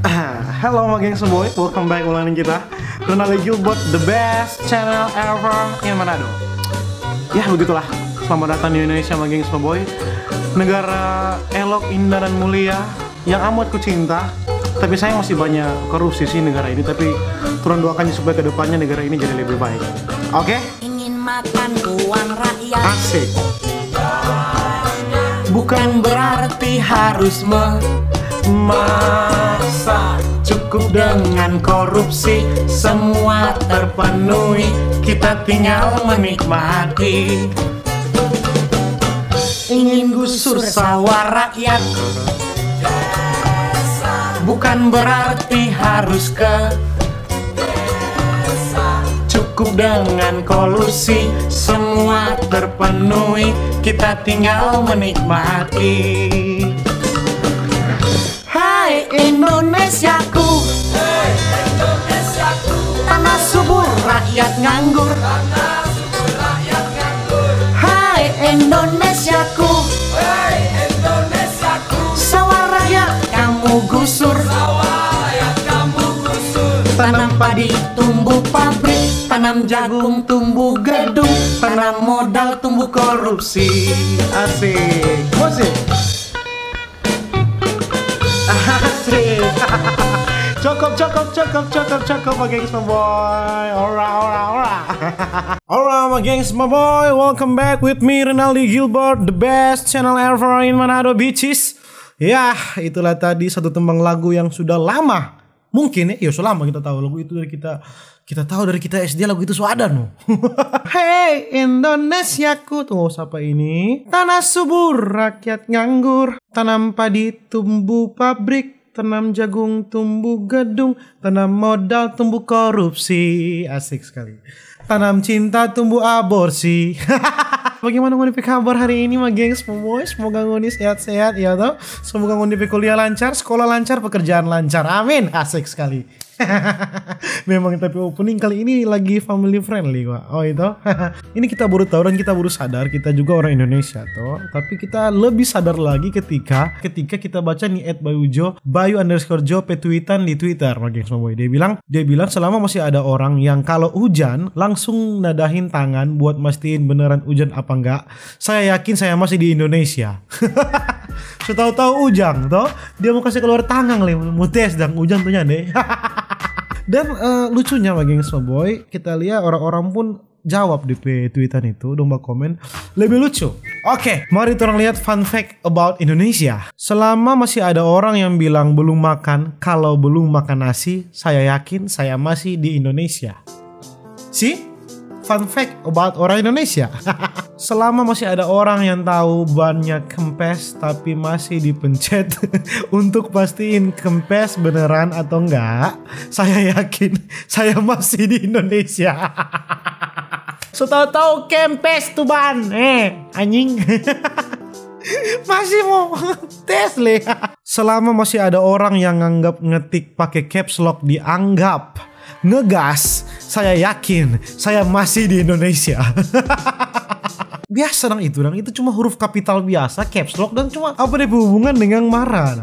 Hello my gengs boy, welcome back ulangan kita Ronaldo Gilbert, the best channel ever in Manado. Ya begitulah, selamat datang di Indonesia my gengs boy, negara elok, indah dan mulia yang amat ku cinta. Tapi sayang masih banyak korupsi sih negara ini. Tapi turun doakannya supaya kedepannya negara ini jadi lebih baik. Oke? Ingin makan uang rakyat. Asik. Bukan berarti harus memaksa. Cukup dengan korupsi, semua terpenuhi, kita tinggal menikmati. Ingin gusur sawah rakyat. Bukan berarti harus ke desa. Cukup dengan kolusi, semua terpenuhi, kita tinggal menikmati. Hai Indonesiaku, Hei Indonesiaku, tanah subur rakyat nganggur. tanah subur rakyat nganggur. Hai Indonesiaku, Hei Indonesiaku, sawah rakyat kamu gusur. sawah rakyat kamu gusur. Tanam padi tumbuh pabrik, tanam jagung tumbuh gedung, tanam modal tumbuh korupsi. Asik. Musik. Asik. Cukup my gengs my boy. Alright my gengs my boy, welcome back with me Ronaldo Gilbert, the best channel ever in Manado bitches. Ya, itulah tadi satu tembang lagu yang sudah lama. Mungkin ya sudah lama kita tahu lagu itu dari kita tahu dari kita SD lagu itu sudah ada no. Hey Indonesiaku, tuh siapa ini? Tanah subur rakyat nganggur, tanam padi tumbuh pabrik, tanam jagung tumbuh gedung, tanam modal tumbuh korupsi. Asik sekali. Tanam cinta tumbuh aborsi. Bagaimana Ngoni kabar hari ini my gengs boy? Semoga Ngoni sehat-sehat ya toh. Semoga Ngoni kuliah lancar, sekolah lancar, pekerjaan lancar. Amin. Asik sekali. Memang tapi opening kali ini lagi family friendly kok. Oh itu. Ini kita baru tahu dan kita baru sadar kita juga orang Indonesia toh. Tapi kita lebih sadar lagi ketika kita baca nih @bayu_jo petweetan di Twitter my gengs boy. Dia bilang selama masih ada orang yang kalau hujan langsung nadahin tangan buat mastiin beneran hujan apa enggak, saya yakin saya masih di Indonesia. Setahu-tahu ujang toh dia mau kasih keluar tangan mau tes dan ujang tuh deh. Dan lucunya my gengs boy, kita lihat orang-orang pun jawab di tweetan itu, domba komen lebih lucu. Oke, mari kita lihat fun fact about Indonesia. Selama masih ada orang yang bilang belum makan, kalau belum makan nasi, saya yakin saya masih di Indonesia. See? Fun fact about orang Indonesia. Selama masih ada orang yang tahu bannya kempes tapi masih dipencet untuk pastiin kempes beneran atau enggak, saya yakin saya masih di Indonesia. So tahu kempes tuh ban, anjing. Masih mau tes le. Selama masih ada orang yang nganggap ngetik pakai caps lock dianggap ngegas, saya yakin saya masih di Indonesia. Biasa itu cuma huruf kapital biasa, caps lock, dan cuma apa deh berhubungan dengan marah.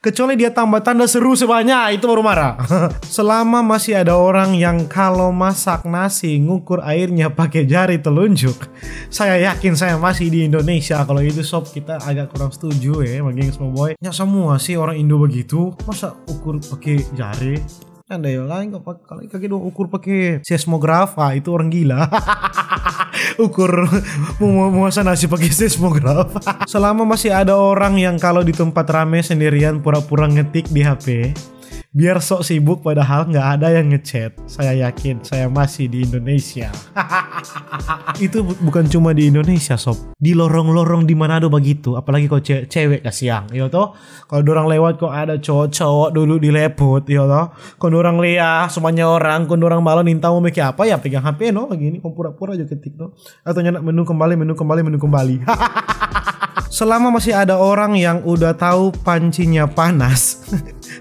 Kecuali dia tambah tanda seru sebanyak, itu baru marah. Selama masih ada orang yang kalau masak nasi ngukur airnya pakai jari telunjuk, saya yakin saya masih di Indonesia. Kalau itu sob kita agak kurang setuju ya, bagi semua boy. Ya semua sih orang Indo begitu, masa ukur pakai jari? Ada yang lain kalau kaki dua ukur pakai seismograf, itu orang gila. Ukur memuasa nasi pakai seismograf. Selama masih ada orang yang kalau di tempat rame sendirian pura-pura ngetik di HP biar sok sibuk padahal nggak ada yang ngechat, saya yakin saya masih di Indonesia. Itu bukan cuma di Indonesia sob, di lorong-lorong di Manado begitu. Apalagi kok cewek kasihan ya toh, kalau dorang lewat kok ada cowok-cowok dulu dileput ya toh, kalau dorang lihat semuanya orang, kalau dorang malah minta mau make apa ya pegang HP no begini, kok pura-pura aja ketik no, atau nyanak menu kembali. Selama masih ada orang yang udah tahu pancinya panas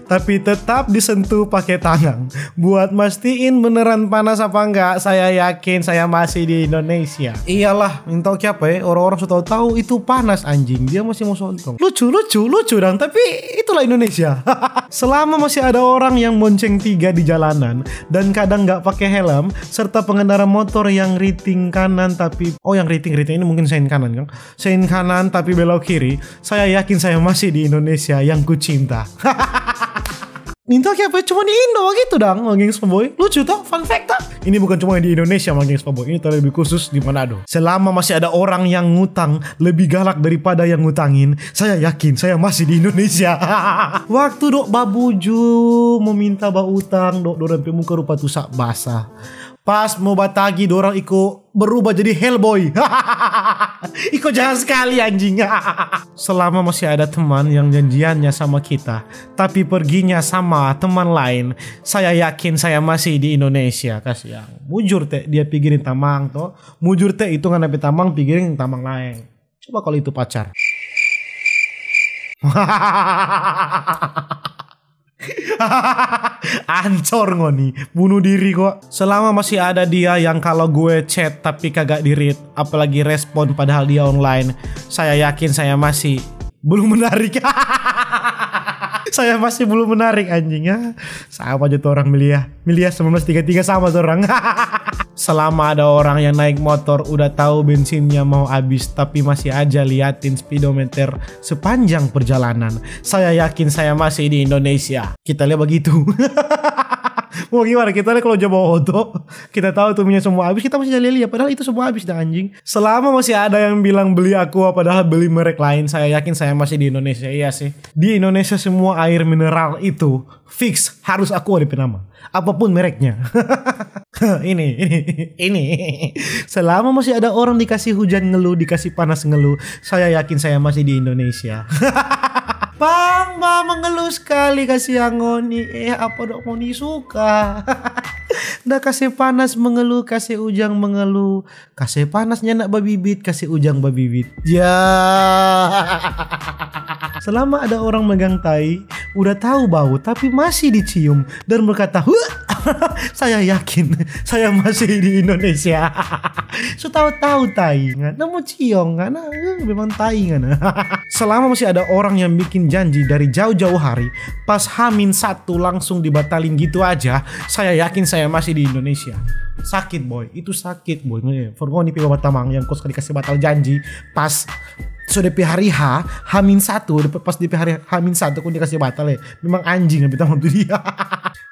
tapi tetap disentuh pakai tangan. Buat mastiin beneran panas apa enggak, saya yakin saya masih di Indonesia. Iyalah, minta apa ya? Orang-orang sudah tahu itu panas anjing. Dia masih mau sontong. Lucu dong, tapi itulah Indonesia. Selama masih ada orang yang bonceng 3 di jalanan dan kadang nggak pakai helm, serta pengendara motor yang riting kanan tapi yang riting ini mungkin sein kanan kan? Sein kanan tapi belok kiri. Saya yakin saya masih di Indonesia yang kucinta. Minta apa? Cuma di Indo gitu dong, Gengs Peboy. Lucu toh, fun fact toh. Ini bukan cuma di Indonesia, Gengs Peboy. Ini terlebih khusus di Manado. Selama masih ada orang yang ngutang lebih galak daripada yang ngutangin, saya yakin saya masih di Indonesia. Waktu dok babuju meminta utang, dok sampai muka rupa tusak basah. Pas mau batagi dorang Iko berubah jadi Hellboy. Iko jahat sekali anjing. Selama masih ada teman yang janjiannya sama kita tapi perginya sama teman lain, saya yakin saya masih di Indonesia. Kasihan. Mujur teh dia pikirin tamang toh. Mujur teh itu nganapi tamang pikirin tamang lain. Coba kalau itu pacar. Ancor ngoni, bunuh diri kok. Selama masih ada dia yang kalau gue chat tapi kagak di-read, apalagi respon padahal dia online, saya yakin saya masih belum menarik. Saya masih belum menarik anjing ya. Sama aja tuh orang Milia 1933 sama tuh orang. Selama ada orang yang naik motor udah tahu bensinnya mau habis tapi masih aja liatin speedometer sepanjang perjalanan, saya yakin saya masih di Indonesia. Kita lihat begitu. Mau gimana? Kita lihat kalau coba auto, kita tahu tuh minyak semua habis, kita masih lihat padahal itu semua habis dah anjing. Selama masih ada yang bilang beli Aqua padahal beli merek lain, saya yakin saya masih di Indonesia. Iya sih. Di Indonesia semua air mineral itu fix harus Aqua di nama. Apapun mereknya. Ini. Selama masih ada orang dikasih hujan ngeluh, dikasih panas ngeluh, saya yakin saya masih di Indonesia. Bang, mengeluh sekali kasih angoni. Apa dok mau disuka? Dah kasih panas mengeluh, kasih ujang mengeluh, kasih panasnya nak babibit, kasih ujang babibit. Ya. Selama ada orang megang tai, udah tahu bau tapi masih dicium dan berkata, saya yakin saya masih di Indonesia. So tahu tai nggak, mau ciong nggak, memang tai nggak. Selama masih ada orang yang bikin janji dari jauh-jauh hari, pas H-1 langsung dibatalin gitu aja, saya yakin saya masih di Indonesia. Sakit boy, itu sakit boy. Forgoni pi babat tamang yang kos dikasih batal janji pas sudah di hari H-1, pas di hari H-1 aku dikasih batal ya. Memang anjing ya bintang waktu dia.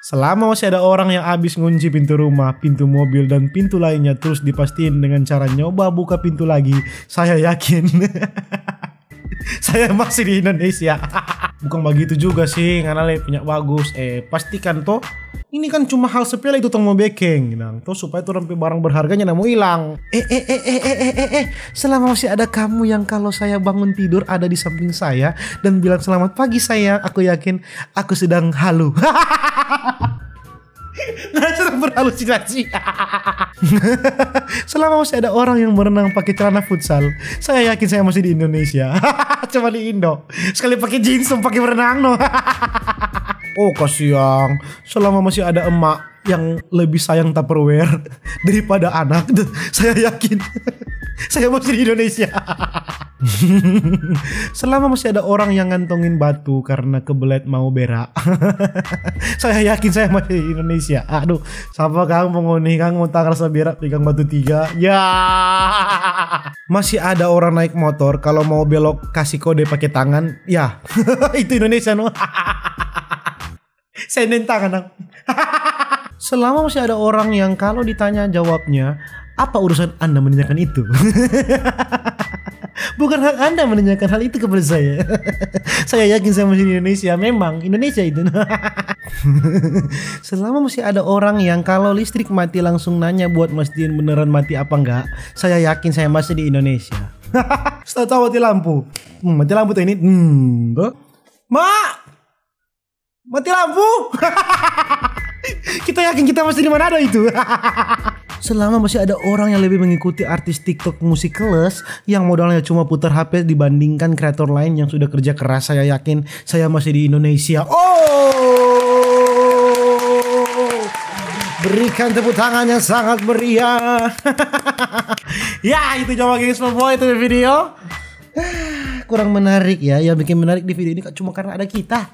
Selama masih ada orang yang habis ngunci pintu rumah, pintu mobil dan pintu lainnya terus dipastiin dengan cara nyoba buka pintu lagi, saya yakin saya masih di Indonesia. Bukan begitu juga sih, karena punya bagus. Pastikan toh ini kan cuma hal sepele itu tong mau bekeng, toh supaya tuh rampai barang berharganya mau hilang. Selama masih ada kamu yang kalau saya bangun tidur ada di samping saya dan bilang selamat pagi sayang, aku yakin aku sedang halu. Nggak sedang berhalusinasi. Selama masih ada orang yang berenang pakai celana futsal, saya yakin saya masih di Indonesia. Cuma di Indo sekali pakai jeans pakai berenang no. Oh kasihan. Selama masih ada emak yang lebih sayang Tupperware daripada anak, saya yakin saya masih di Indonesia. Selama masih ada orang yang ngantongin batu karena kebelet mau berak, saya yakin saya masih di Indonesia. Aduh, siapa kang mau nih kang mau tak rasa berak pegang batu 3. Ya. Masih ada orang naik motor kalau mau belok kasih kode pakai tangan. Ya. Itu Indonesia no. Saya tangan. Selama masih ada orang yang kalau ditanya jawabnya, apa urusan Anda menanyakan itu? Bukan hak Anda menanyakan hal itu kepada saya. Saya yakin saya masih di Indonesia. Memang Indonesia itu. Selama masih ada orang yang kalau listrik mati langsung nanya buat mastiin beneran mati apa enggak, saya yakin saya masih di Indonesia. Setelah tahu mati lampu. Mati lampu tuh ini. Mak, mati lampu. Kita yakin kita masih di Manado itu. selama masih ada orang yang lebih mengikuti artis TikTok Musicalus yang modalnya cuma putar HP dibandingkan kreator lain yang sudah kerja keras, saya yakin saya masih di Indonesia. Berikan tepuk tangan yang sangat meriah. Ya, itu coba gengs semua itu video. Kurang menarik ya. Yang bikin menarik di video ini cuma karena ada kita.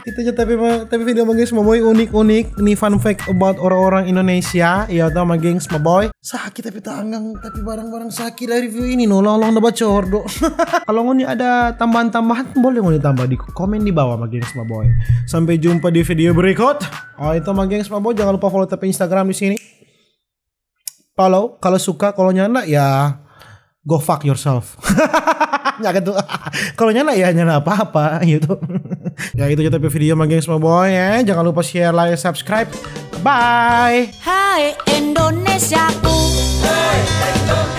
Itu aja, tapi video sama gengs boy unik-unik. Ini fun fact about orang-orang Indonesia. Ya tau sama gengs boy. Sakit tapi tanggang, tapi barang-barang sakit dari review ini nolong udah baca ordo. Kalau ngoni ada tambahan-tambahan boleh ngoni tambah di komen di bawah sama gengs boy. Sampai jumpa di video berikut. Oh itu sama gengs boy, jangan lupa follow tapi Instagram di sini. Follow kalau suka, kalau nyana ya go fuck yourself. Ya gitu. Kalau nyana ya nyana apa-apa gitu. Ya itu aja tapi video sama gengs boy ya. Jangan lupa share, like, subscribe. Bye. Hai Indonesiaku. Hey Indonesia